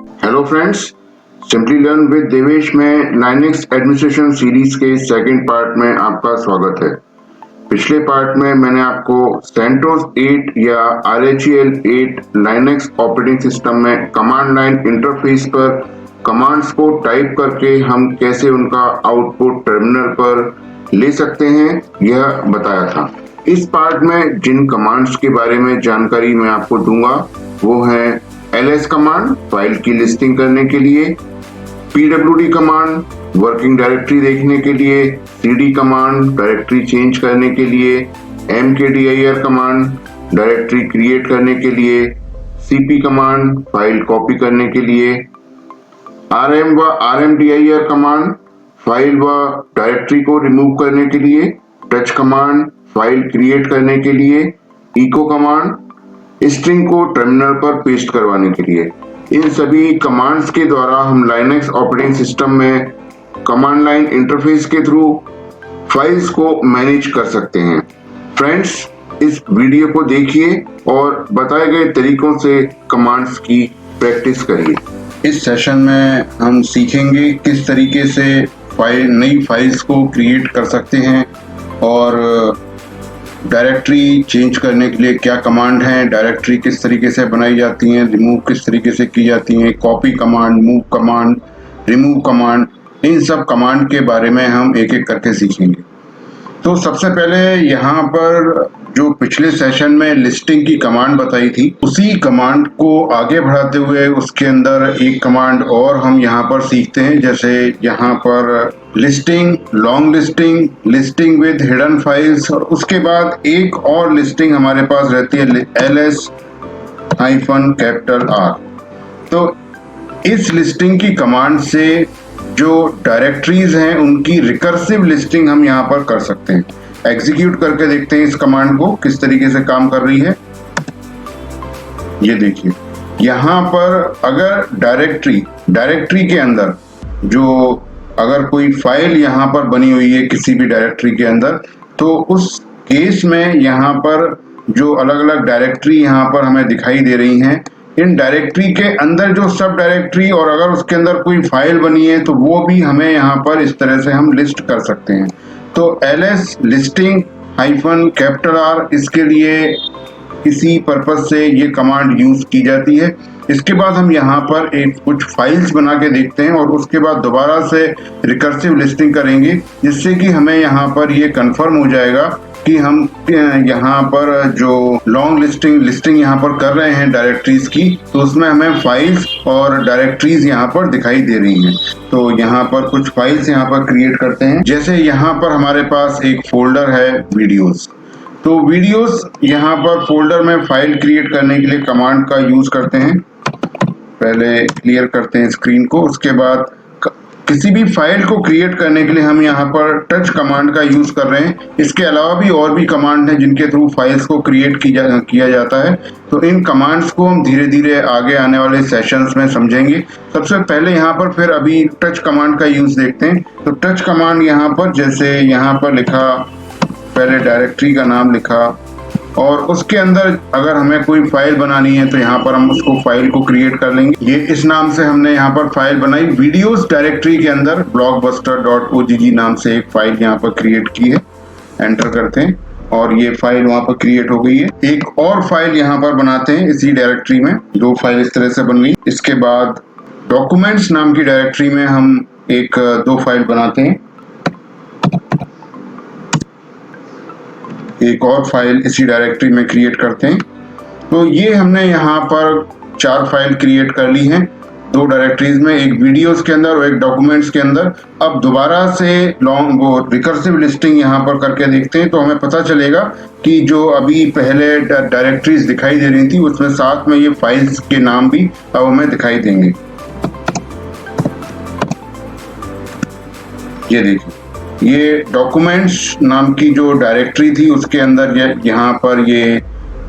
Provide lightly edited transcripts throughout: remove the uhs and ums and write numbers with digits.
Hello friends, simply learn with Devesh में Linux administration series के second part में आपका स्वागत है। पिछले पार्ट में मैंने आपको सेंटोस 8 या RHEL 8 लाइनक्स ऑपरेटिंग सिस्टम में कमांड लाइन इंटरफेस पर कमांड्स को टाइप करके हम कैसे उनका आउटपुट टर्मिनल पर ले सकते हैं यह बताया था। इस पार्ट में जिन कमांड्स के बारे में जानकारी मैं आपको दूंगा वो है ls कमांड फाइल की लिस्टिंग करने के लिए, pwd कमांड वर्किंग डायरेक्टरी देखने के लिए, cd कमांड डायरेक्टरी चेंज करने के लिए, mkdir कमांड डायरेक्टरी क्रिएट करने के लिए, cp कमांड फाइल कॉपी करने के लिए, rm व rmdir कमांड फाइल व डायरेक्टरी को रिमूव करने के लिए, टच कमांड फाइल क्रिएट करने के लिए, echo कमांड स्ट्रिंग को टर्मिनल पर पेस्ट करवाने के लिए। इन सभी कमांड्स के द्वारा हम लाइनक्स ऑपरेटिंग सिस्टम में कमांड लाइन इंटरफेस के थ्रू फाइल्स को मैनेज कर सकते हैं। फ्रेंड्स, इस वीडियो को देखिए और बताए गए तरीकों से कमांड्स की प्रैक्टिस करिए। इस सेशन में हम सीखेंगे किस तरीके से नई फाइल्स को क्रिएट कर सकते हैं और डायरेक्टरी चेंज करने के लिए क्या कमांड है, डायरेक्टरी किस तरीके से बनाई जाती हैं, रिमूव किस तरीके से की जाती हैं, copy command, move command, remove command, इन सब कमांड के बारे में हम एक एक करके सीखेंगे। तो सबसे पहले यहाँ पर जो पिछले सेशन में लिस्टिंग की कमांड बताई थी उसी कमांड को आगे बढ़ाते हुए उसके अंदर एक कमांड और हम यहाँ पर सीखते हैं। जैसे यहाँ पर listing, long listing, listing with hidden files और उसके बाद एक और लिस्टिंग हमारे पास रहती है ls-R। तो इस लिस्टिंग की कमांड से जो डायरेक्टरीज हैं उनकी रिकर्सिव लिस्टिंग हम यहाँ पर कर सकते हैं। एग्जीक्यूट करके देखते हैं इस कमांड को किस तरीके से काम कर रही है। ये देखिए, यहाँ पर अगर डायरेक्टरी के अंदर जो अगर कोई फाइल यहाँ पर बनी हुई है किसी भी डायरेक्टरी के अंदर, तो उस केस में यहाँ पर जो अलग अलग डायरेक्टरी यहाँ पर हमें दिखाई दे रही हैं, इन डायरेक्टरी के अंदर जो सब डायरेक्टरी और अगर उसके अंदर कोई फाइल बनी है तो वो भी हमें यहाँ पर इस तरह से हम लिस्ट कर सकते हैं। तो ls लिस्टिंग -R इसके लिए इसी पर्पज से ये कमांड यूज की जाती है। इसके बाद हम यहाँ पर कुछ फाइल्स बना के देखते हैं और उसके बाद दोबारा से रिकर्सिव लिस्टिंग करेंगे, जिससे कि हमें यहाँ पर ये कंफर्म हो जाएगा कि हम यहाँ पर जो लॉन्ग लिस्टिंग यहाँ पर कर रहे हैं डायरेक्टरीज की, तो उसमें हमें फाइल्स और डायरेक्टरीज यहाँ पर दिखाई दे रही हैं। तो यहाँ पर कुछ फाइल्स यहाँ पर क्रिएट करते हैं। जैसे यहाँ पर हमारे पास एक फोल्डर है वीडियोस, तो वीडियोस यहाँ पर फोल्डर में फाइल क्रिएट करने के लिए कमांड का यूज करते हैं। पहले क्लियर करते हैं स्क्रीन को, उसके बाद किसी भी फाइल को क्रिएट करने के लिए हम यहाँ पर टच कमांड का यूज कर रहे हैं। इसके अलावा भी और भी कमांड हैं जिनके थ्रू फाइल्स को क्रिएट किया जाता है। तो इन कमांड्स को हम धीरे धीरे आगे आने वाले सेशंस में समझेंगे। सबसे पहले यहाँ पर फिर अभी टच कमांड का यूज देखते हैं। तो टच कमांड यहाँ पर, जैसे यहाँ पर लिखा, पहले डायरेक्टरी का नाम लिखा और उसके अंदर अगर हमें कोई फाइल बनानी है तो यहाँ पर हम उसको फाइल को क्रिएट कर लेंगे। ये इस नाम से हमने यहाँ पर फाइल बनाई, वीडियोस डायरेक्टरी के अंदर blockbuster.ogg नाम से एक फाइल यहाँ पर क्रिएट की है। एंटर करते हैं और ये फाइल वहाँ पर क्रिएट हो गई है। एक और फाइल यहाँ पर बनाते हैं इसी डायरेक्टरी में, दो फाइल इस तरह से बन गई। इसके बाद डॉक्यूमेंट्स नाम की डायरेक्टरी में हम दो फाइल बनाते हैं। एक और फाइल इसी डायरेक्टरी में क्रिएट करते हैं। तो ये हमने यहाँ पर 4 फाइल क्रिएट कर ली हैं, 2 डायरेक्टरीज में, एक वीडियोस के अंदर और एक डॉक्यूमेंट्स के अंदर। अब दोबारा से रिकर्सिव लिस्टिंग यहाँ पर करके देखते हैं तो हमें पता चलेगा कि जो अभी पहले डायरेक्टरीज दिखाई दे रही थी उसमें साथ में ये फाइल्स के नाम भी अब हमें दिखाई देंगे। ये देखिए, ये डॉक्यूमेंट्स नाम की जो डायरेक्टरी थी उसके अंदर यहाँ पर ये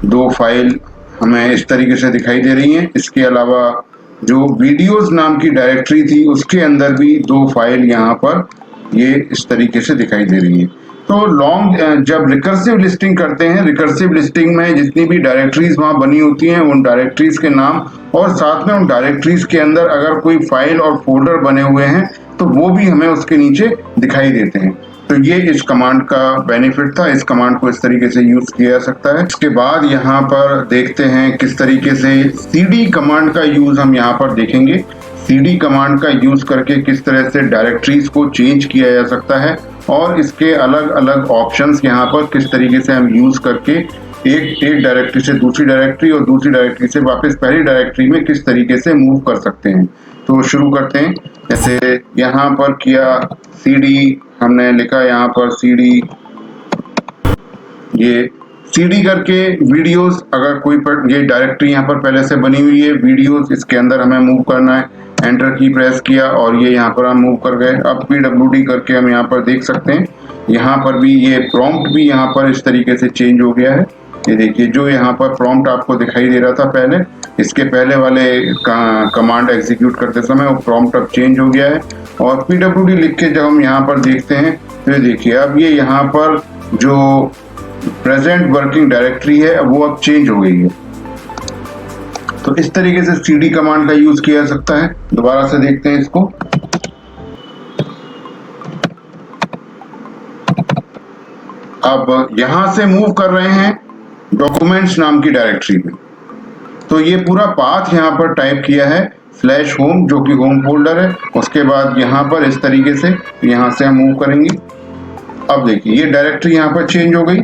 2 फाइल हमें इस तरीके से दिखाई दे रही हैं। इसके अलावा जो वीडियोस नाम की डायरेक्टरी थी उसके अंदर भी 2 फाइल यहाँ पर ये इस तरीके से दिखाई दे रही हैं। तो लॉन्ग जब रिकर्सिव लिस्टिंग करते हैं, रिकर्सिव लिस्टिंग में जितनी भी डायरेक्टरीज वहां बनी होती हैं उन डायरेक्टरीज के नाम और साथ में उन डायरेक्टरीज के अंदर अगर कोई फाइल और फोल्डर बने हुए हैं तो वो भी हमें उसके नीचे दिखाई देते हैं। तो ये इस कमांड का बेनिफिट था। इस कमांड को इस तरीके से यूज किया जा सकता है। इसके बाद यहाँ पर देखते हैं किस तरीके से cd कमांड का यूज हम यहाँ पर देखेंगे। cd कमांड का यूज करके किस तरह से डायरेक्टरीज को चेंज किया जा सकता है और इसके अलग अलग ऑप्शंस यहाँ पर किस तरीके से हम यूज करके एक डायरेक्टरी से दूसरी डायरेक्टरी और दूसरी डायरेक्टरी से वापस पहली डायरेक्टरी में किस तरीके से मूव कर सकते हैं। तो शुरू करते हैं। जैसे यहाँ पर किया cd, हमने लिखा यहाँ पर cd, ये cd करके वीडियोस, अगर कोई ये डायरेक्टरी यहाँ पर पहले से बनी हुई है वीडियोस, इसके अंदर हमें मूव करना है। एंटर की प्रेस किया और ये यहाँ पर हम मूव कर गए। अब pwd करके हम यहाँ पर देख सकते हैं, यहाँ पर भी ये प्रॉम्प्ट भी यहाँ पर इस तरीके से चेंज हो गया है। ये देखिए, जो यहाँ पर प्रॉम्प्ट आपको दिखाई दे रहा था पहले, इसके पहले वाले कमांड एग्जीक्यूट करते समय वो प्रॉम्प्ट अब चेंज हो गया है। और pwd लिख के जब हम यहाँ पर देखते हैं तो ये देखिए, अब ये यहाँ पर जो प्रेजेंट वर्किंग डायरेक्टरी है वो अब चेंज हो गई है। तो इस तरीके से cd कमांड का यूज किया जा सकता है। दोबारा से देखते हैं इसको। अब यहां से मूव कर रहे हैं डॉक्यूमेंट्स नाम की डायरेक्टरी में। तो ये पूरा पाथ यहाँ पर टाइप किया है /home, जो कि होम फोल्डर है। उसके बाद यहाँ पर इस तरीके से यहाँ से हम मूव करेंगे। अब देखिए, ये डायरेक्टरी यहाँ पर चेंज हो गई।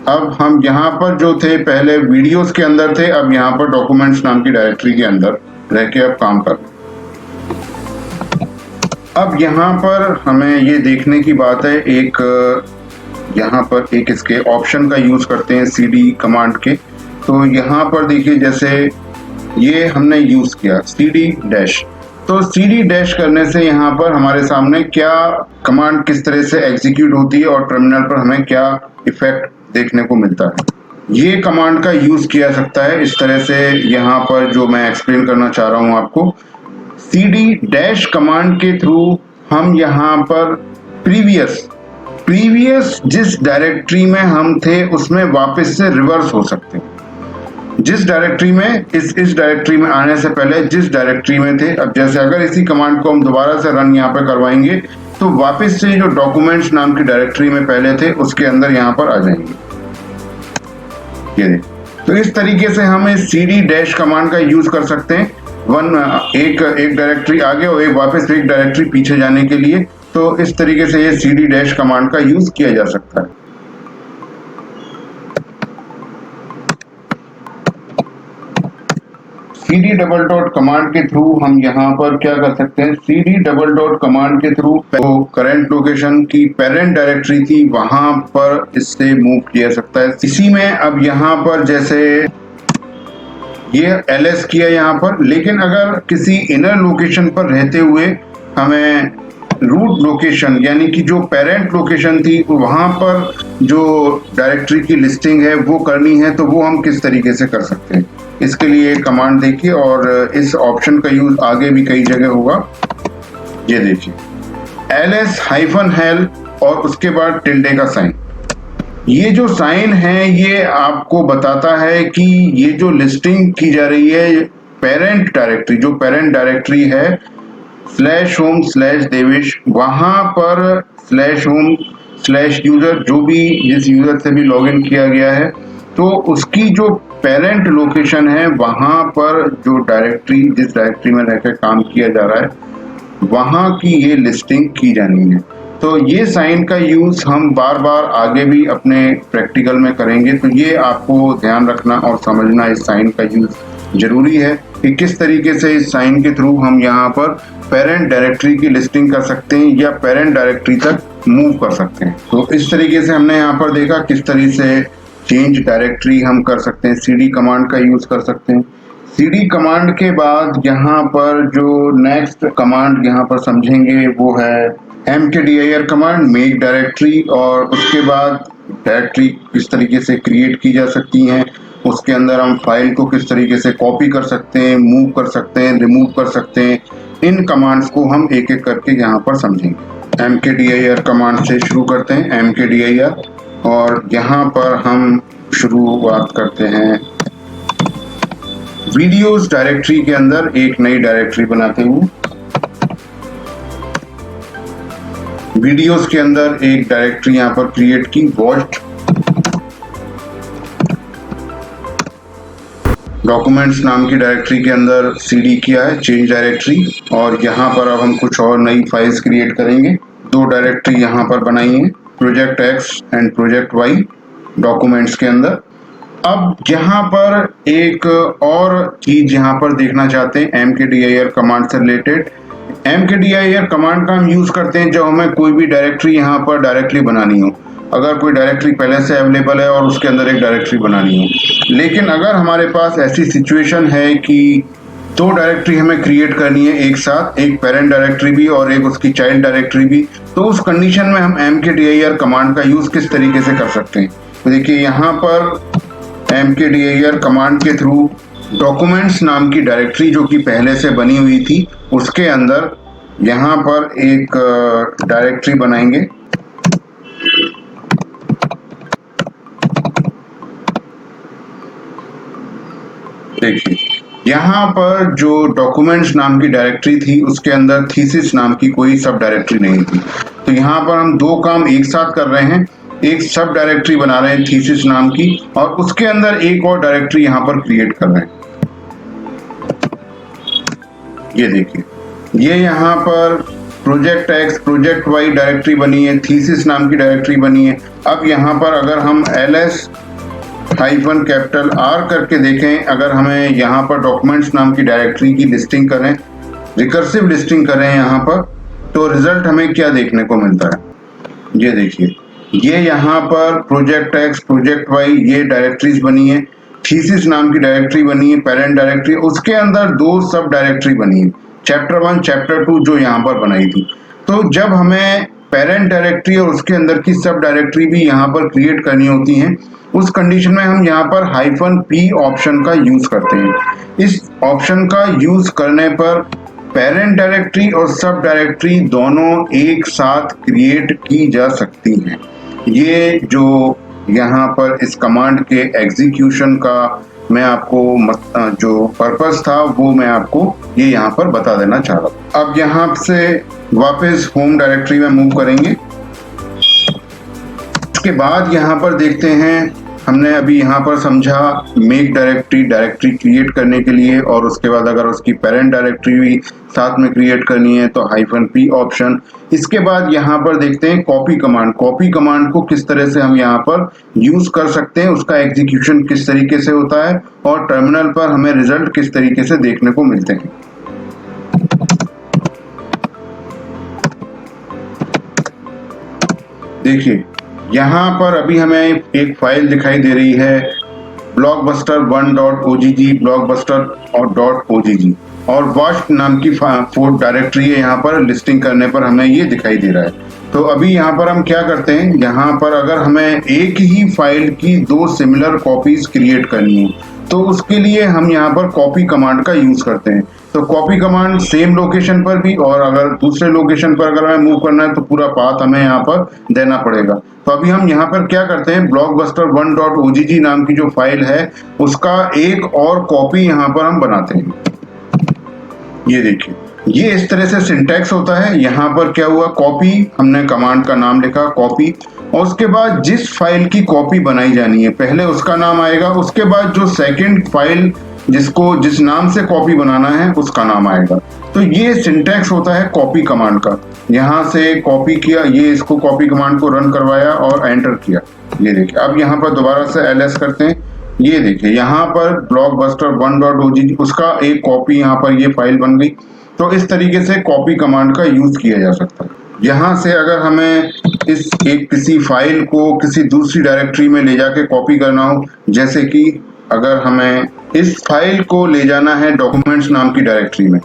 अब हम यहाँ पर जो थे पहले वीडियोस के अंदर थे, अब यहाँ पर डॉक्यूमेंट्स नाम की डायरेक्टरी के अंदर रह के अब काम कर। अब यहाँ पर हमें ये देखने की बात है, यहाँ पर एक इसके ऑप्शन का यूज करते हैं cd कमांड के। तो यहाँ पर देखिए, जैसे ये हमने यूज किया cd-, तो cd- करने से यहाँ पर हमारे सामने क्या कमांड किस तरह से एग्जीक्यूट होती है और टर्मिनल पर हमें क्या इफेक्ट देखने को मिलता है, ये कमांड का यूज किया जा सकता है इस तरह से। यहाँ पर जो मैं एक्सप्लेन करना चाह रहा हूँ आपको, cd- कमांड के थ्रू हम यहाँ पर प्रीवियस जिस डायरेक्टरी में हम थे उसमें वापस से रिवर्स हो सकते हैं। जिस डायरेक्टरी में इस डायरेक्टरी में आने से पहले जिस डायरेक्टरी में थे, अब जैसे अगर इसी कमांड को हम दोबारा से रन यहाँ पे करवाएंगे तो वापस से जो डॉक्यूमेंट्स नाम की डायरेक्टरी में पहले थे उसके अंदर यहाँ पर आ जाएंगे। ये तो इस तरीके से हम इस cd- कमांड का यूज कर सकते हैं एक डायरेक्टरी आगे और एक वापस एक डायरेक्टरी पीछे जाने के लिए। तो इस तरीके से ये cd- कमांड का यूज किया जा सकता है। cd कमांड के थ्रू हम यहाँ पर क्या कर सकते हैं, cd कमांड के थ्रू तो करंट लोकेशन की पेरेंट डायरेक्टरी थी वहां पर इससे मूव किया जा सकता है। इसी में अब यहाँ पर जैसे ये ls किया यहाँ पर, लेकिन अगर किसी इनर लोकेशन पर रहते हुए हमें रूट लोकेशन यानी कि जो पेरेंट लोकेशन थी वहां पर जो डायरेक्टरी की लिस्टिंग है वो करनी है, तो वो हम किस तरीके से कर सकते हैं। इसके लिए कमांड देखिए, और इस ऑप्शन का यूज आगे भी कई जगह होगा। ये देखिए, ls-hel और उसके बाद टिल्डे का साइन। ये जो साइन है ये आपको बताता है कि ये जो लिस्टिंग की जा रही है पेरेंट डायरेक्टरी, जो पेरेंट डायरेक्टरी है /home/devish, वहां पर /home/user, जो भी जिस यूजर से भी लॉगिन किया गया है, तो उसकी जो पेरेंट लोकेशन है वहां पर जो डायरेक्टरी जिस डायरेक्टरी में रहकर काम किया जा रहा है वहां की ये लिस्टिंग की जानी है। तो ये साइन का यूज हम बार बार आगे भी अपने प्रैक्टिकल में करेंगे। तो ये आपको ध्यान रखना और समझना इस साइन का यूज जरूरी है कि किस तरीके से इस साइन के थ्रू हम यहाँ पर पेरेंट डायरेक्टरी की लिस्टिंग कर सकते हैं या पेरेंट डायरेक्टरी तक मूव कर सकते हैं। तो इस तरीके से हमने यहाँ पर देखा किस तरीके से चेंज डायरेक्टरी हम कर सकते हैं, cd कमांड का यूज कर सकते हैं। cd कमांड के बाद यहाँ पर जो नेक्स्ट कमांड यहाँ पर समझेंगे वो है mkdir कमांड, मेक डायरेक्टरी। और उसके बाद डायरेक्टरी किस तरीके से क्रिएट की जा सकती हैं, उसके अंदर हम फाइल को किस तरीके से कॉपी कर सकते हैं, मूव कर सकते हैं, रिमूव कर सकते हैं। इन कमांड्स को हम एक एक करके यहाँ पर समझेंगे। mkdir कमांड से शुरू करते हैं, mkdir, और यहाँ पर हम शुरुआत करते हैं वीडियोस डायरेक्टरी के अंदर एक नई डायरेक्टरी बनाते हुए। वीडियोस के अंदर एक डायरेक्टरी यहाँ पर क्रिएट की, वॉच्ड। डॉक्यूमेंट्स नाम की डायरेक्टरी के अंदर cd किया है, चेंज डायरेक्टरी, और यहाँ पर अब हम कुछ और नई फाइल्स क्रिएट करेंगे। दो डायरेक्टरी यहाँ पर बनाई है, project X and project Y documents के अंदर। अब यहाँ पर एक और चीज यहाँ पर देखना चाहते हैं mkdir कमांड से रिलेटेड। mkdir कमांड का हम यूज करते हैं जब हमें कोई भी डायरेक्टरी यहाँ पर डायरेक्टली बनानी हो। अगर कोई डायरेक्टरी पहले से अवेलेबल है और उसके अंदर एक डायरेक्टरी बनानी हो, लेकिन अगर हमारे पास ऐसी सिचुएशन है कि दो डायरेक्टरी हमें क्रिएट करनी है एक साथ, एक पेरेंट डायरेक्टरी भी और एक उसकी चाइल्ड डायरेक्टरी भी, तो उस कंडीशन में हम mkdir कमांड का यूज किस तरीके से कर सकते हैं। तो देखिए यहाँ पर mkdir कमांड के थ्रू डॉक्यूमेंट्स नाम की डायरेक्टरी जो कि पहले से बनी हुई थी, उसके अंदर यहाँ पर एक डायरेक्टरी बनाएंगे। देखिए यहाँ पर जो डॉक्यूमेंट्स नाम की डायरेक्टरी थी उसके अंदर थीसिस नाम की कोई सब डायरेक्टरी नहीं थी। तो यहाँ पर हम दो काम एक साथ कर रहे हैं, एक सब डायरेक्टरी बना रहे हैं थीसिस नाम की, और उसके अंदर एक और डायरेक्टरी यहाँ पर क्रिएट कर रहे हैं। ये देखिए, ये यहाँ पर project X project Y directory बनी है, थीसिस नाम की डायरेक्टरी बनी है। अब यहाँ पर अगर हम ls-R करके देखें, अगर हमें यहाँ पर डॉक्यूमेंट्स नाम की डायरेक्टरी की लिस्टिंग करें, रिकर्सिव लिस्टिंग करें यहाँ पर, तो रिजल्ट हमें क्या देखने को मिलता है। ये देखिए, ये यहाँ पर प्रोजेक्ट एक्स प्रोजेक्ट वाई ये डायरेक्टरीज बनी है, थीसिस नाम की डायरेक्टरी बनी है पेरेंट डायरेक्टरी, उसके अंदर दो सब डायरेक्टरी बनी है, चैप्टर 1 चैप्टर 2 जो यहाँ पर बनाई थी। तो जब हमें पेरेंट डायरेक्टरी और उसके अंदर की सब डायरेक्टरी भी यहाँ पर क्रिएट करनी होती हैं, उस कंडीशन में हम यहाँ पर -p ऑप्शन का यूज करते हैं। इस ऑप्शन का यूज करने पर पेरेंट डायरेक्टरी और सब डायरेक्टरी दोनों एक साथ क्रिएट की जा सकती हैं। ये जो यहाँ पर इस कमांड के एग्जीक्यूशन का मैं आपको जो पर्पस था वो मैं आपको ये यहाँ पर बता देना चाह रहा हूँ। अब यहाँ से वापस होम डायरेक्टरी में मूव करेंगे। उसके बाद यहाँ पर देखते हैं, हमने अभी यहाँ पर समझा मेक डायरेक्टरी क्रिएट करने के लिए, और उसके बाद अगर उसकी पेरेंट डायरेक्टरी भी साथ में क्रिएट करनी है तो -p ऑप्शन। इसके बाद यहाँ पर देखते हैं कॉपी कमांड को किस तरह से हम यहाँ पर यूज कर सकते हैं, उसका एग्जीक्यूशन किस तरीके से होता है और टर्मिनल पर हमें रिजल्ट किस तरीके से देखने को मिलते हैं। देखिए यहाँ पर अभी हमें एक फाइल दिखाई दे रही है blockbuster1.ogg blockbuster और .ogg, और वॉच्ड नाम की 4 डायरेक्टरी है। यहाँ पर लिस्टिंग करने पर हमें ये दिखाई दे रहा है। तो अभी यहाँ पर हम क्या करते हैं, यहाँ पर अगर हमें एक ही फाइल की दो सिमिलर कॉपीज क्रिएट करनी हो तो उसके लिए हम यहाँ पर कॉपी कमांड का यूज करते हैं। तो कॉपी कमांड सेम लोकेशन पर भी, और अगर दूसरे लोकेशन पर अगर हमें मूव करना है तो पूरा पाथ हमें यहाँ पर देना पड़ेगा। तो अभी हम यहाँ पर क्या करते हैं, blockbuster1.ogg नाम की जो फाइल है उसका एक और कॉपी यहाँ पर हम बनाते हैं। ये देखिए, ये इस तरह से सिंटैक्स होता है। यहाँ पर क्या हुआ, कॉपी, हमने कमांड का नाम लिखा कॉपी, और उसके बाद जिस फाइल की कॉपी बनाई जानी है पहले उसका नाम आएगा, उसके बाद जो सेकंड फाइल जिस नाम से कॉपी बनाना है उसका नाम आएगा। तो ये सिंटैक्स होता है कॉपी कमांड का। यहाँ से कॉपी किया, ये इसको कॉपी कमांड को रन करवाया और एंटर किया। ये देखिए, अब यहाँ पर दोबारा से ls करते हैं। ये देखिए, यहाँ पर blockbuster1.ogg उसका एक कॉपी यहाँ पर ये फाइल बन गई। तो इस तरीके से कॉपी कमांड का यूज किया जा सकता है। यहाँ से अगर हमें किसी फाइल को किसी दूसरी डायरेक्टरी में ले जाके कॉपी करना हो, जैसे कि अगर हमें इस फाइल को ले जाना है डॉक्यूमेंट्स नाम की डायरेक्टरी में,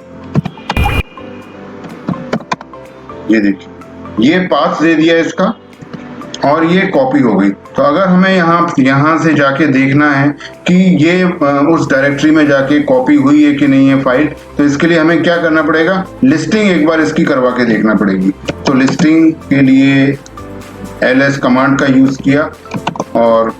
ये देखिए ये पाथ दे दिया इसका। और ये कॉपी हो गई। तो अगर हमें यहाँ से जाके देखना है कि ये उस डायरेक्टरी में जाके कॉपी हुई है कि नहीं है फाइल, तो इसके लिए हमें क्या करना पड़ेगा, लिस्टिंग एक बार इसकी करवा के देखना पड़ेगी। तो लिस्टिंग के लिए ls कमांड का यूज किया और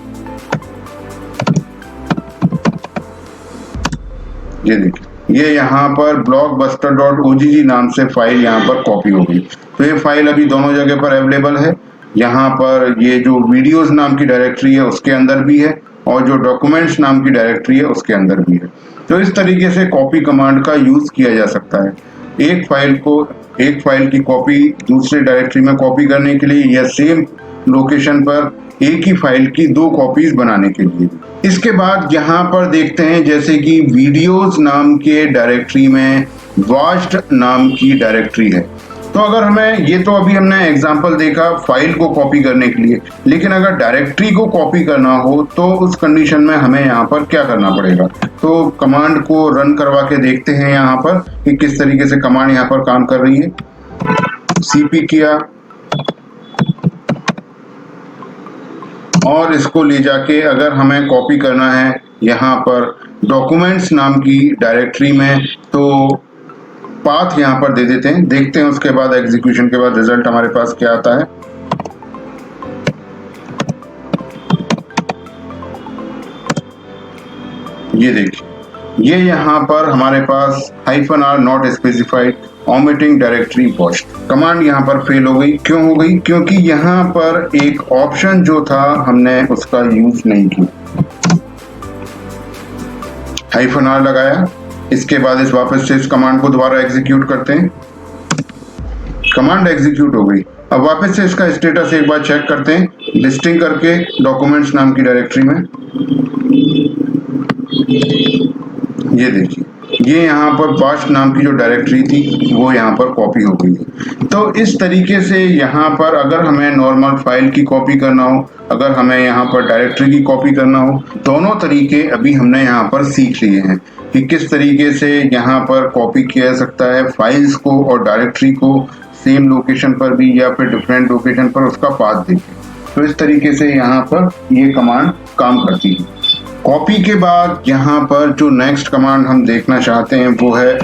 ये देखिए ये यहाँ पर blockbuster.ogg नाम से फाइल यहाँ पर कॉपी हो गई। तो ये फाइल अभी दोनों जगह पर अवेलेबल है। यहाँ पर ये जो वीडियोस नाम की डायरेक्टरी है उसके अंदर भी है और जो डॉक्यूमेंट्स नाम की डायरेक्टरी है उसके अंदर भी है। तो इस तरीके से कॉपी कमांड का यूज किया जा सकता है। एक फाइल की कॉपी दूसरे डायरेक्टरी में कॉपी करने के लिए या सेम लोकेशन पर एक ही फाइल की 2 कॉपीज बनाने के लिए। इसके बाद यहाँ पर देखते हैं जैसे कि वीडियोस नाम के डायरेक्टरी में वॉच्ड नाम की डायरेक्टरी है। तो अगर हमें ये तो अभी हमने एग्जांपल देखा फाइल को कॉपी करने के लिए, लेकिन अगर डायरेक्टरी को कॉपी करना हो तो उस कंडीशन में हमें यहाँ पर क्या करना पड़ेगा। तो कमांड को रन करवा के देखते हैं यहाँ पर कि किस तरीके से कमांड यहाँ पर काम कर रही है। cp किया और इसको ले जाके अगर हमें कॉपी करना है यहाँ पर डॉक्यूमेंट्स नाम की डायरेक्टरी में, तो पाथ यहाँ पर दे देते हैं। देखते हैं उसके बाद एग्जीक्यूशन के बाद रिजल्ट हमारे पास क्या आता है। ये देखिए ये यहाँ पर हमारे पास -r not specified omitting directory watched command यहाँ पर फेल हो गई। क्यों हो गई? क्योंकि यहाँ पर एक ऑप्शन जो था हमने उसका यूज नहीं किया। -r लगाया, इसके बाद इस वापस से इस कमांड को दोबारा एग्जीक्यूट करते हैं। कमांड एग्जीक्यूट हो गई। अब वापस से इसका स्टेटस एक बार चेक करते हैं लिस्टिंग करके डॉक्यूमेंट्स नाम की डायरेक्टरी में। ये देखिए ये यहाँ पर वॉच नाम की जो डायरेक्टरी थी वो यहाँ पर कॉपी हो गई है। तो इस तरीके से यहाँ पर अगर हमें नॉर्मल फाइल की कॉपी करना हो, अगर हमें यहाँ पर डायरेक्टरी की कॉपी करना हो, दोनों तरीके अभी हमने यहाँ पर सीख लिए हैं कि किस तरीके से यहाँ पर कॉपी किया जा सकता है फाइल्स को और डायरेक्टरी को सेम लोकेशन पर भी या फिर डिफरेंट लोकेशन पर उसका पाथ देखें। तो इस तरीके से यहाँ पर ये कमांड काम करती है। कॉपी के बाद यहाँ पर जो नेक्स्ट कमांड हम देखना चाहते हैं वो है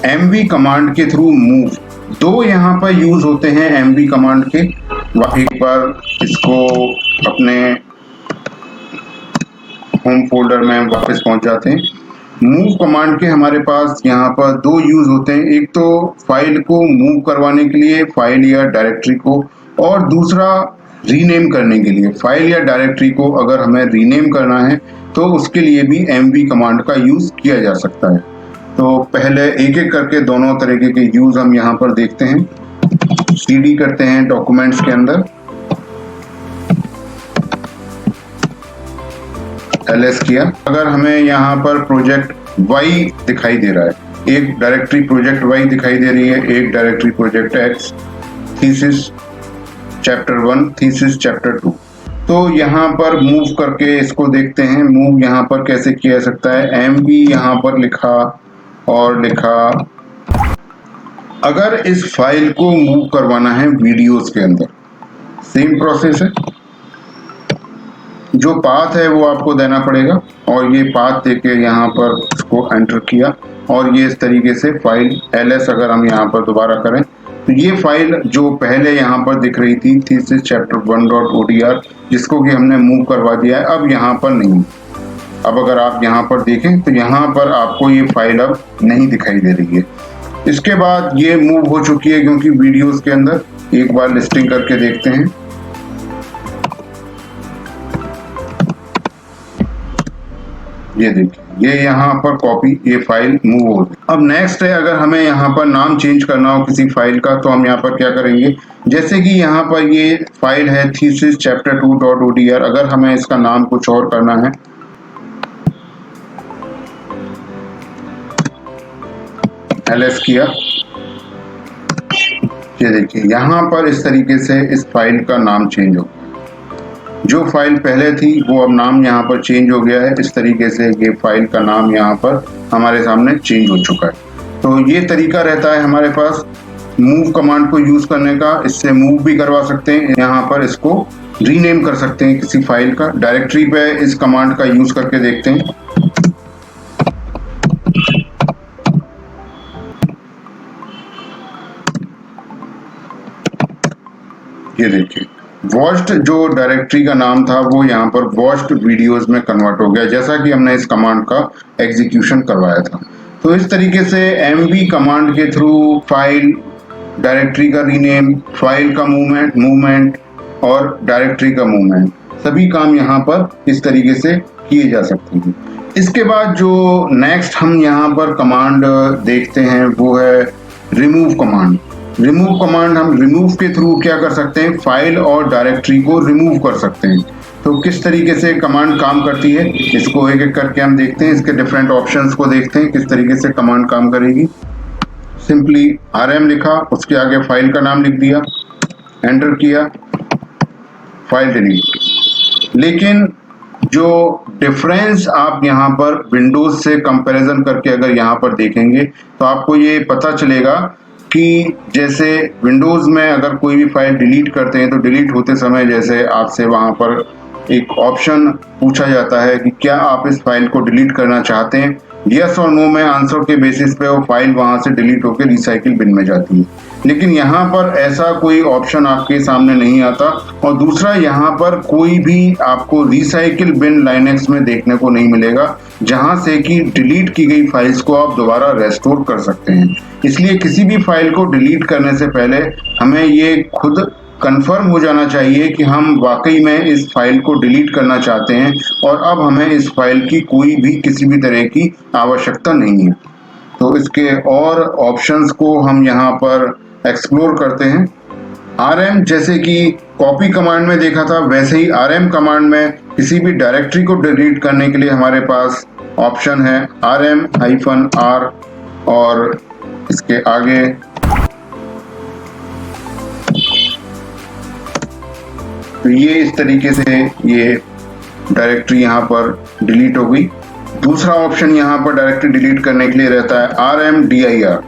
mv कमांड के थ्रू मूव। 2 यहाँ पर यूज होते हैं mv कमांड के। एक बार इसको अपने होम फोल्डर में वापस पहुंच जाते हैं। मूव कमांड के हमारे पास यहाँ पर 2 यूज होते हैं। एक तो फाइल को मूव करवाने के लिए फाइल या डायरेक्टरी को, और दूसरा रीनेम करने के लिए फाइल या डायरेक्टरी को अगर हमें रीनेम करना है तो उसके लिए भी mv कमांड का यूज किया जा सकता है। तो पहले एक एक करके दोनों तरीके के यूज हम यहाँ पर देखते हैं। cd करते हैं डॉक्यूमेंट्स के अंदर, ls किया। अगर हमें यहाँ पर प्रोजेक्ट y दिखाई दे रहा है, एक डायरेक्टरी प्रोजेक्ट y दिखाई दे रही है, एक directory project x, thesis chapter 1, thesis chapter 2। तो यहाँ पर मूव करके इसको देखते हैं। मूव यहाँ पर कैसे किया जा सकता है। mv यहाँ पर लिखा और लिखा। अगर इस फाइल को मूव करवाना है वीडियोस के अंदर, सेम प्रोसेस है। जो पाथ है वो आपको देना पड़ेगा और ये पाथ देके यहाँ पर इसको एंटर किया और ये इस तरीके से फाइल ls अगर हम यहाँ पर दोबारा करें तो ये फाइल जो पहले यहाँ पर दिख रही थी थीसिस चैप्टर 1.odr, जिसको कि हमने मूव करवा दिया है, अब यहाँ पर नहीं। अब अगर आप यहाँ पर देखें तो यहाँ पर आपको ये फाइल अब नहीं दिखाई दे रही है। इसके बाद ये मूव हो चुकी है क्योंकि वीडियोस के अंदर। एक बार लिस्टिंग करके देखते हैं। ये देखिए ये यहाँ पर कॉपी, ये फाइल मूव हो गई। अब नेक्स्ट है, अगर हमें यहाँ पर नाम चेंज करना हो किसी फाइल का तो हम यहाँ पर क्या करेंगे। जैसे कि यहाँ पर ये फाइल है थीसिस चैप्टर 2.odr, अगर हमें इसका नाम कुछ और करना है, ls किया। ये देखिए यहाँ पर इस तरीके से इस फाइल का नाम चेंज हो गया। जो फाइल पहले थी वो अब नाम यहाँ पर चेंज हो गया है। इस तरीके से ये फाइल का नाम यहाँ पर हमारे सामने चेंज हो चुका है। तो ये तरीका रहता है हमारे पास मूव कमांड को यूज करने का, इससे मूव भी करवा सकते हैं। यहाँ पर इसको रीनेम कर सकते हैं किसी फाइल का। डायरेक्टरी पे इस कमांड का यूज करके देखते हैं। ये देखिए, वॉच्ड जो डायरेक्टरी का नाम था वो यहाँ पर वॉच्ड वीडियोस में कन्वर्ट हो गया, जैसा कि हमने इस कमांड का एग्जीक्यूशन करवाया था। तो इस तरीके से एमवी कमांड के थ्रू फाइल, डायरेक्टरी का रीनेम, फाइल का मूवमेंट और डायरेक्टरी का मूवमेंट, सभी काम यहाँ पर इस तरीके से किए जा सकते हैं। इसके बाद जो नेक्स्ट हम यहाँ पर कमांड देखते हैं वो है रिमूव कमांड। रिमूव कमांड, हम रिमूव के थ्रू क्या कर सकते हैं, फाइल और डायरेक्टरी को रिमूव कर सकते हैं। तो किस तरीके से कमांड काम करती है, इसको एक एक करके हम देखते हैं। इसके डिफरेंट ऑप्शंस को देखते हैं किस तरीके से कमांड काम करेगी। सिंपली rm लिखा, उसके आगे फाइल का नाम लिख दिया, एंटर किया, फाइल डिलीट। लेकिन जो डिफरेंस आप यहाँ पर विंडोज से कंपैरिजन करके अगर यहाँ पर देखेंगे तो आपको ये पता चलेगा कि जैसे विंडोज में अगर कोई भी फाइल डिलीट करते हैं तो डिलीट होते समय जैसे आपसे वहां पर एक ऑप्शन पूछा जाता है कि क्या आप इस फाइल को डिलीट करना चाहते हैं, यस और नो में आंसर के बेसिस पे वो फाइल वहां से डिलीट होकर रिसाइकिल बिन में जाती है। लेकिन यहाँ पर ऐसा कोई ऑप्शन आपके सामने नहीं आता। और दूसरा, यहाँ पर कोई भी आपको रिसाइकिल बिन लाइनेक्स में देखने को नहीं मिलेगा जहां से कि डिलीट की गई फाइल्स को आप दोबारा रेस्टोर कर सकते हैं। इसलिए किसी भी फाइल को डिलीट करने से पहले हमें ये खुद कंफर्म हो जाना चाहिए कि हम वाकई में इस फाइल को डिलीट करना चाहते हैं और अब हमें इस फाइल की कोई भी किसी भी तरह की आवश्यकता नहीं है। तो इसके और ऑप्शंस को हम यहाँ पर एक्सप्लोर करते हैं। rm जैसे कि कॉपी कमांड में देखा था, वैसे ही rm कमांड में किसी भी डायरेक्टरी को डिलीट करने के लिए हमारे पास ऑप्शन है rm-r और इसके आगे तो ये इस तरीके से ये डायरेक्टरी यहाँ पर डिलीट हो गई। दूसरा ऑप्शन यहाँ पर डायरेक्टरी डिलीट करने के लिए रहता है rmdir।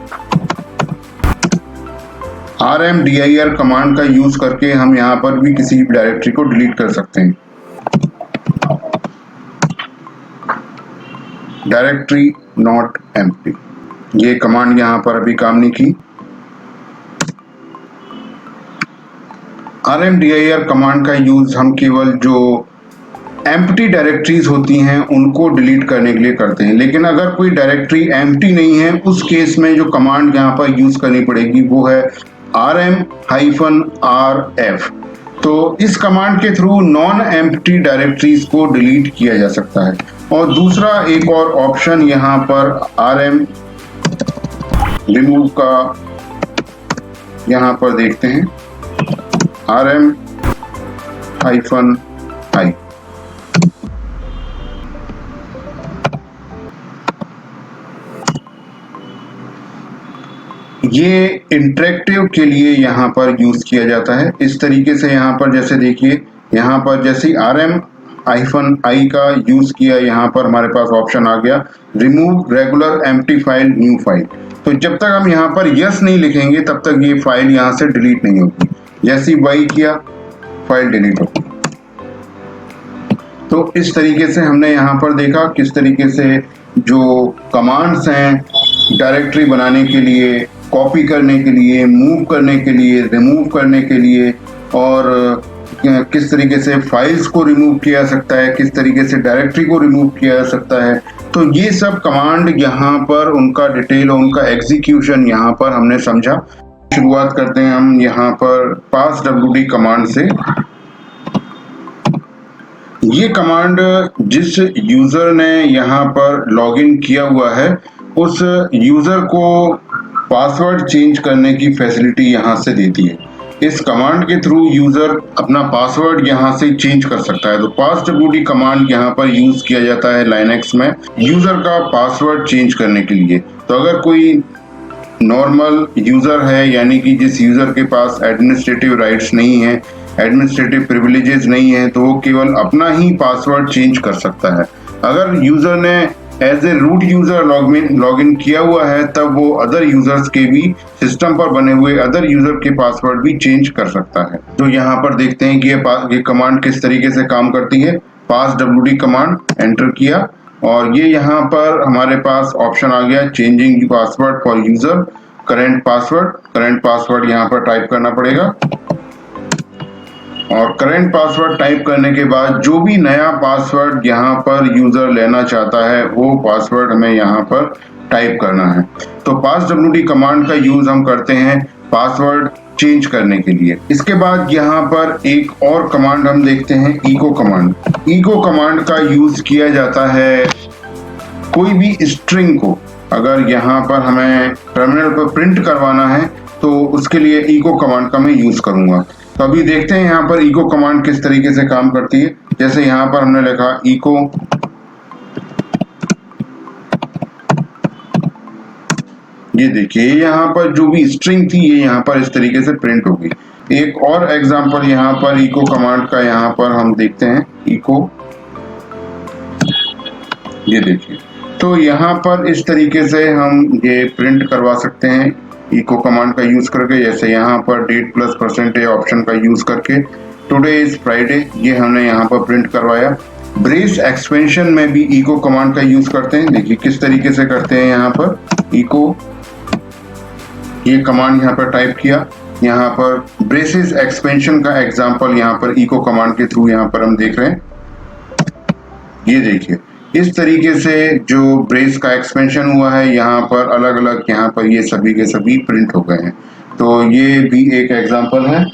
rmdir कमांड का यूज करके हम यहाँ पर भी किसी डायरेक्टरी को डिलीट कर सकते हैं। डायरेक्टरी नॉट एम्प्टी, ये कमांड यहाँ पर अभी काम नहीं की। rmdir कमांड का यूज हम केवल जो एम्प्टी डायरेक्टरीज होती हैं उनको डिलीट करने के लिए करते हैं। लेकिन अगर कोई डायरेक्टरी एम्प्टी नहीं है, उस केस में जो कमांड यहाँ पर यूज करनी पड़ेगी वो है rm-rf। तो इस कमांड के थ्रू नॉन एम्प्टी डायरेक्टरीज को डिलीट किया जा सकता है। और दूसरा एक और ऑप्शन यहाँ पर rm रिमूव का यहाँ पर देखते हैं, rm-i। ये इंटरेक्टिव के लिए यहाँ पर यूज किया जाता है। इस तरीके से यहाँ पर जैसे देखिए, यहाँ पर जैसे rm-i का यूज किया, यहाँ पर हमारे पास ऑप्शन आ गया remove regular empty file new file. तो जब तक हम यहाँ पर यस नहीं लिखेंगे तब तक ये फाइल यहाँ से डिलीट नहीं होगी। जैसे ही वाई किया, फाइल डिलीट होगी। तो इस तरीके से हमने यहाँ पर देखा किस तरीके से जो कमांड्स हैं डायरेक्टरी बनाने के लिए, कॉपी करने के लिए, मूव करने के लिए, रिमूव करने के लिए, और किस तरीके से फाइल्स को रिमूव किया जा सकता है, किस तरीके से डायरेक्टरी को रिमूव किया जा सकता है। तो ये सब कमांड यहाँ पर उनका डिटेल और उनका एग्जीक्यूशन यहाँ पर हमने समझा। शुरुआत करते हैं हम यहाँ पर passwd कमांड से। ये कमांड जिस यूजर ने यहाँ पर लॉगिन किया हुआ है उस यूजर को पासवर्ड चेंज करने की फैसिलिटी यहाँ से देती है। इस कमांड के थ्रू यूजर अपना पासवर्ड यहाँ से चेंज कर सकता है। तो passwd कमांड यहाँ पर यूज किया जाता है लाइनेक्स में यूजर का पासवर्ड चेंज करने के लिए। तो अगर कोई नॉर्मल यूजर है, यानी कि जिस यूजर के पास एडमिनिस्ट्रेटिव राइट्स नहीं है, एडमिनिस्ट्रेटिव प्रिविलेजेस नहीं है, तो वो केवल अपना ही पासवर्ड चेंज कर सकता है। अगर यूजर ने as a root user login किया हुआ है, तब वो अदर यूजर्स के भी सिस्टम पर बने हुए अदर यूजर के पासवर्ड भी चेंज कर सकता है। तो यहाँ पर देखते हैं कि ये कमांड किस तरीके से काम करती है। पास wd कमांड एंटर किया और ये यहाँ पर हमारे पास ऑप्शन आ गया changing password for user. Current password यहाँ पर टाइप करना पड़ेगा और करंट पासवर्ड टाइप करने के बाद जो भी नया पासवर्ड यहाँ पर यूजर लेना चाहता है वो पासवर्ड हमें यहाँ पर टाइप करना है। तो पास wd कमांड का यूज हम करते हैं पासवर्ड चेंज करने के लिए। इसके बाद यहाँ पर एक और कमांड हम देखते हैं इको कमांड। इको कमांड का यूज किया जाता है कोई भी स्ट्रिंग को अगर यहाँ पर हमें टर्मिनल पर प्रिंट करवाना है तो उसके लिए इको कमांड का मैं यूज करूंगा। तो अभी देखते हैं यहाँ पर इको कमांड किस तरीके से काम करती है। जैसे यहाँ पर हमने लिखा इको, ये देखिए यहाँ पर जो भी स्ट्रिंग थी ये यहाँ पर इस तरीके से प्रिंट हो गई। एक और एग्जांपल यहाँ पर इको कमांड का यहाँ पर हम देखते हैं इको, ये देखिए। तो यहाँ पर इस तरीके से हम ये प्रिंट करवा सकते हैं इको कमांड का यूज करके। जैसे यहाँ पर डेट प्लस % ऑप्शन का यूज करके टुडे इज फ्राइडे ये हमने यहाँ पर प्रिंट करवाया। ब्रेस एक्सपेंशन में भी इको कमांड का यूज करते हैं। देखिए किस तरीके से करते हैं। यहाँ पर इको ये कमांड यहाँ पर टाइप किया, यहाँ पर ब्रेसेस एक्सपेंशन का एग्जांपल यहाँ पर इको कमांड के थ्रू यहाँ पर हम देख रहे हैं। ये देखिए इस तरीके से जो ब्रेस का एक्सपेंशन हुआ है यहाँ पर अलग अलग यहाँ पर ये सभी के सभी प्रिंट हो गए हैं। तो ये भी एक एग्जांपल है।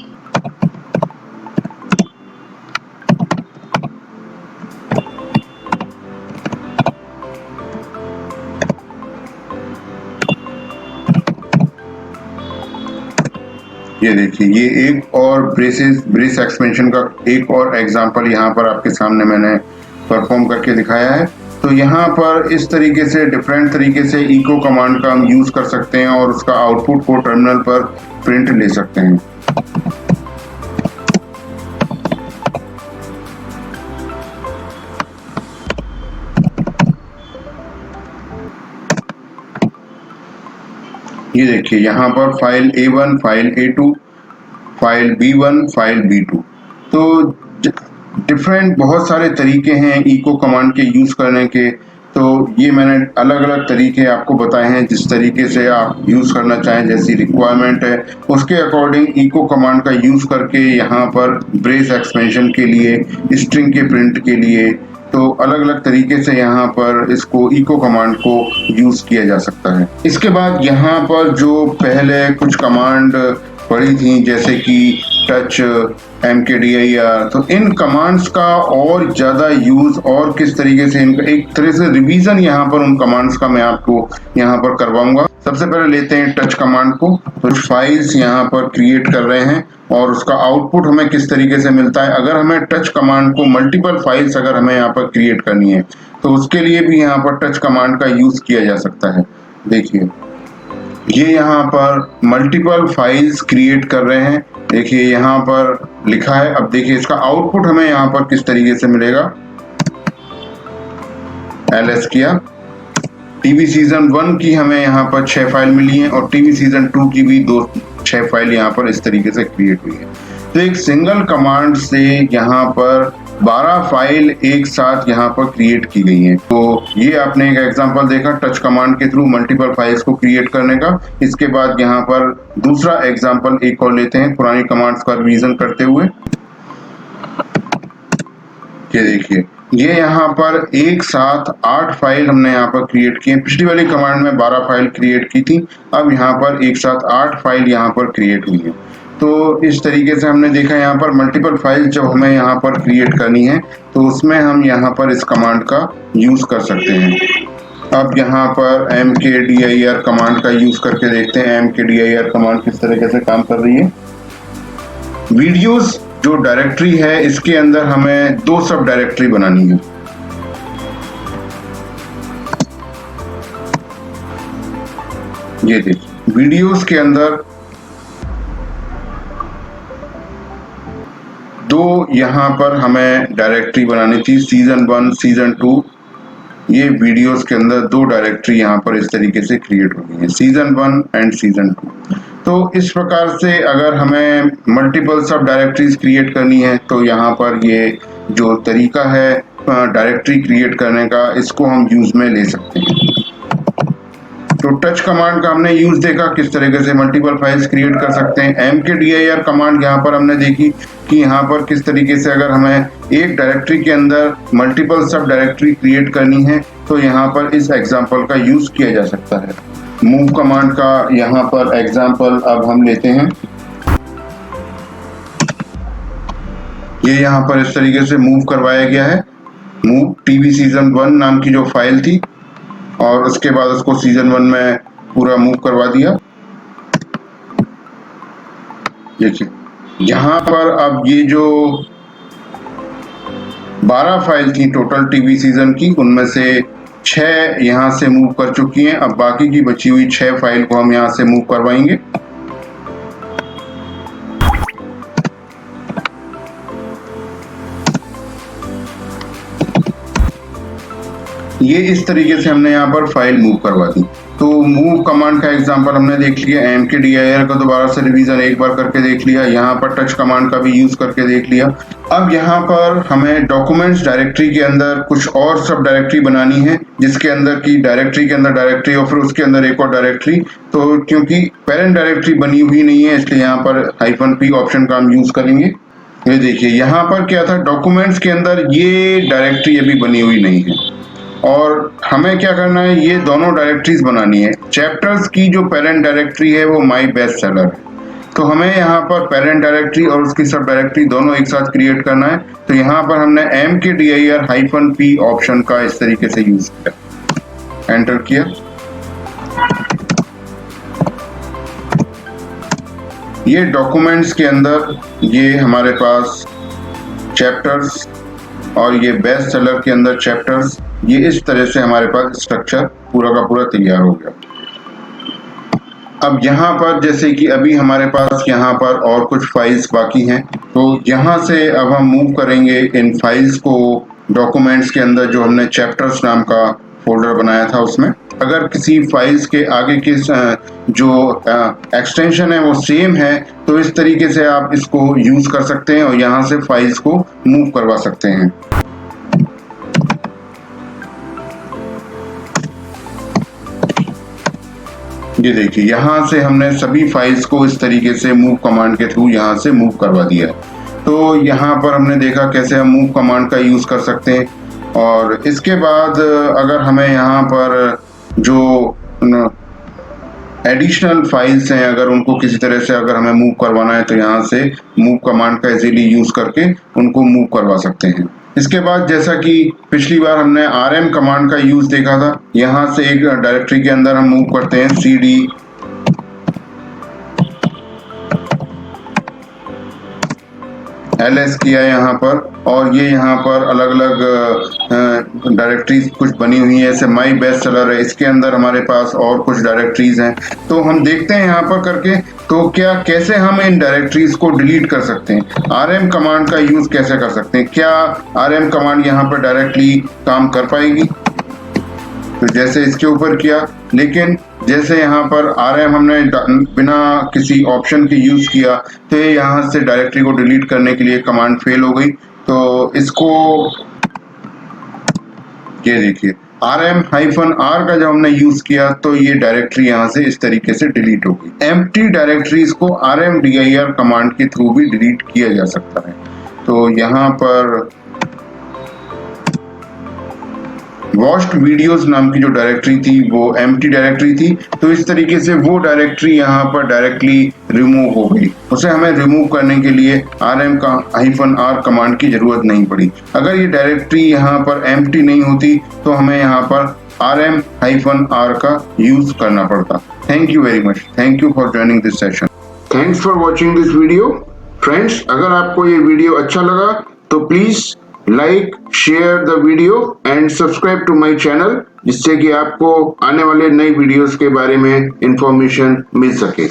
ये देखिए ये एक और ब्रेस एक्सपेंशन का एक और एग्जांपल यहाँ पर आपके सामने मैंने परफॉर्म करके दिखाया है। तो यहाँ पर इस तरीके से डिफरेंट तरीके से इको कमांड का हम यूज कर सकते हैं और उसका आउटपुट को टर्मिनल पर प्रिंट ले सकते हैं। ये देखिए यहाँ पर file A1, file A2, file B1, file B2। तो डिफरेंट बहुत सारे तरीके हैं इको कमांड के यूज करने के। तो ये मैंने अलग अलग तरीके आपको बताए हैं जिस तरीके से आप यूज करना चाहें, जैसी रिक्वायरमेंट है उसके अकॉर्डिंग इको कमांड का यूज करके यहाँ पर ब्रेस एक्सपेंशन के लिए, स्ट्रिंग के प्रिंट के लिए, तो अलग अलग तरीके से यहाँ पर इसको इको कमांड को यूज किया जा सकता है। इसके बाद यहाँ पर जो पहले कुछ कमांड पड़ी थी जैसे कि टच, mkdir, तो इन कमांड्स का और ज्यादा यूज और किस तरीके से इनका एक तरह से रिवीजन यहाँ पर उन कमांड्स का मैं आपको यहाँ पर करवाऊंगा। सबसे पहले लेते हैं टच कमांड को। कुछ फाइल्स यहाँ पर क्रिएट कर रहे हैं और उसका आउटपुट हमें किस तरीके से मिलता है। अगर हमें टच कमांड को मल्टीपल फाइल्स अगर हमें यहाँ पर क्रिएट करनी है तो उसके लिए भी यहाँ पर टच कमांड का यूज किया जा सकता है। देखिए ये यहाँ पर मल्टीपल फाइल्स क्रिएट कर रहे हैं। देखिए यहाँ पर लिखा है। अब देखिए इसका आउटपुट हमें यहाँ पर किस तरीके से मिलेगा। ls किया, टीवी सीजन 1 की हमें यहाँ पर 6 फाइल मिली हैं और टीवी सीजन 2 की भी 6 फाइल यहाँ पर इस तरीके से क्रिएट हुई है। तो एक सिंगल कमांड से यहाँ पर 12 फाइल एक साथ यहाँ पर क्रिएट की गई हैं। तो ये आपने एक एग्जांपल देखा टच कमांड के थ्रू मल्टीपल फाइल्स को क्रिएट करने का। इसके बाद यहाँ पर दूसरा एग्जांपल एक और लेते हैं पुरानी कमांड्स का रिवीजन करते हुए। ये देखिए ये यहाँ पर एक साथ 8 फाइल हमने यहाँ पर क्रिएट किए। पिछली वाली कमांड में 12 फाइल क्रिएट की थी, अब यहाँ पर एक साथ 8 फाइल यहाँ पर क्रिएट हुई है। तो इस तरीके से हमने देखा यहाँ पर मल्टीपल फाइल जब हमें यहाँ पर क्रिएट करनी है तो उसमें हम यहाँ पर इस कमांड का यूज कर सकते हैं। अब यहाँ पर mkdir कमांड का यूज करके देखते हैं mkdir कमांड किस तरीके से काम कर रही है। वीडियोस जो डायरेक्टरी है इसके अंदर हमें 2 सब डायरेक्टरी बनानी है। ये देखिए वीडियोस के अंदर 2 यहाँ पर हमें डायरेक्टरी बनानी थी, सीजन 1, सीजन 2। ये वीडियोस के अंदर 2 डायरेक्टरी यहाँ पर इस तरीके से क्रिएट हो गई है, सीजन 1 एंड सीजन 2। तो इस प्रकार से अगर हमें मल्टीपल सब डायरेक्टरीज क्रिएट करनी है तो यहाँ पर ये जो तरीका है डायरेक्टरी क्रिएट करने का, इसको हम यूज में ले सकते हैं। तो टच कमांड का हमने यूज देखा, किस तरीके से मल्टीपल फाइल्स क्रिएट कर सकते हैं। mkdir कमांड यहाँ पर हमने देखी कि यहाँ पर किस तरीके से अगर हमें एक डायरेक्टरी के अंदर मल्टीपल सब डायरेक्टरी क्रिएट करनी है तो यहाँ पर इस एग्जांपल का यूज किया जा सकता है। मूव कमांड का यहाँ पर एग्जांपल अब हम लेते हैं। ये यहाँ पर इस तरीके से मूव करवाया गया है। मूव टीवी सीजन 1 नाम की जो फाइल थी और उसके बाद उसको सीजन 1 में पूरा मूव करवा दिया। देखिए यहाँ पर अब ये जो 12 फाइल थी टोटल टीवी सीजन की, उनमें से 6 यहाँ से मूव कर चुकी हैं। अब बाकी की बची हुई 6 फाइल को हम यहाँ से मूव करवाएंगे। ये इस तरीके से हमने यहाँ पर फाइल मूव करवा दी। तो मूव कमांड का एग्जांपल हमने देख लिया, mkdir का दोबारा से रिवीजन एक बार करके देख लिया, यहाँ पर टच कमांड का भी यूज करके देख लिया। अब यहाँ पर हमें डॉक्यूमेंट्स डायरेक्टरी के अंदर कुछ और सब डायरेक्टरी बनानी है, जिसके अंदर की डायरेक्टरी के अंदर डायरेक्टरी और फिर उसके अंदर एक और डायरेक्टरी। तो क्योंकि पेरेंट डायरेक्टरी बनी हुई नहीं है इसलिए यहाँ पर -p ऑप्शन का हम यूज करेंगे। ये देखिए यहाँ पर क्या था, डॉक्यूमेंट्स के अंदर ये डायरेक्टरी अभी बनी हुई नहीं है और हमें क्या करना है, ये दोनों डायरेक्टरीज बनानी है। चैप्टर्स की जो पेरेंट डायरेक्टरी है वो माई बेस्ट सेलर है, तो हमें यहाँ पर पेरेंट डायरेक्टरी और उसकी सब डायरेक्टरी दोनों एक साथ क्रिएट करना है। तो यहाँ पर हमने mkdir -p ऑप्शन का इस तरीके से यूज किया, एंटर किया। ये डॉक्यूमेंट्स के अंदर ये हमारे पास चैप्टर्स और ये बेस्ट सेलर के अंदर चैप्टर्स, ये इस तरह से हमारे पास स्ट्रक्चर पूरा का पूरा तैयार हो गया। अब यहाँ पर जैसे कि अभी हमारे पास यहाँ पर और कुछ फाइल्स बाकी हैं, तो यहाँ से अब हम मूव करेंगे इन फाइल्स को डॉक्यूमेंट्स के अंदर जो हमने चैप्टर्स नाम का फोल्डर बनाया था उसमें। अगर किसी फाइल्स के आगे के जो एक्सटेंशन है वो सेम है तो इस तरीके से आप इसको यूज कर सकते हैं और यहाँ से फाइल्स को मूव करवा सकते हैं। ये देखिए यहाँ से हमने सभी फाइल्स को इस तरीके से मूव कमांड के थ्रू यहाँ से मूव करवा दिया है। तो यहाँ पर हमने देखा कैसे हम मूव कमांड का यूज कर सकते हैं। और इसके बाद अगर हमें यहाँ पर जो एडिशनल फाइल्स हैं, अगर उनको किसी तरह से अगर हमें मूव करवाना है तो यहाँ से मूव कमांड का इजीली यूज करके उनको मूव करवा सकते हैं। इसके बाद जैसा कि पिछली बार हमने rm कमांड का यूज देखा था, यहाँ से एक डायरेक्टरी के अंदर हम मूव करते हैं cd ls किया यहाँ पर, और ये यहाँ पर अलग अलग डायरेक्टरीज कुछ बनी हुई है। जैसे माई बेस्ट सेलर है, इसके अंदर हमारे पास और कुछ डायरेक्टरीज हैं। तो हम देखते हैं यहाँ पर करके तो क्या कैसे हम इन डायरेक्टरीज को डिलीट कर सकते हैं, rm कमांड का यूज कैसे कर सकते हैं, क्या rm कमांड यहाँ पर डायरेक्टली काम कर पाएगी। तो जैसे इसके ऊपर किया, लेकिन जैसे यहाँ पर rm हमने बिना किसी ऑप्शन के यूज किया तो ये यहाँ से डायरेक्टरी को डिलीट करने के लिए कमांड फेल हो गई। तो इसको ये देखिए rm-r का जब हमने यूज किया तो ये डायरेक्टरी यहाँ से इस तरीके से डिलीट हो गई। एम्प्टी डायरेक्टरीज को rmdir कमांड के थ्रू भी डिलीट किया जा सकता है। तो यहाँ पर वॉच्ड वीडियोस नाम की जो डायरेक्टरी थी वो एम्प्टी डायरेक्टरी थी, तो इस तरीके से वो डायरेक्टरी यहाँ पर डायरेक्टली रिमूव हो गई। उसे हमें रिमूव करने के लिए -r कमांड की जरूरत नहीं पड़ी। अगर ये डायरेक्टरी यहाँ पर एम्प्टी नहीं होती तो हमें यहाँ पर rm-r का यूज करना पड़ता। Thank you very much. Thank you for joining this session. Thanks for watching this video. Friends, अगर आपको ये वीडियो अच्छा लगा तो please like, share the video and subscribe to my channel, जिससे कि आपको आने वाले नई वीडियोस के बारे में इंफॉर्मेशन मिल सके।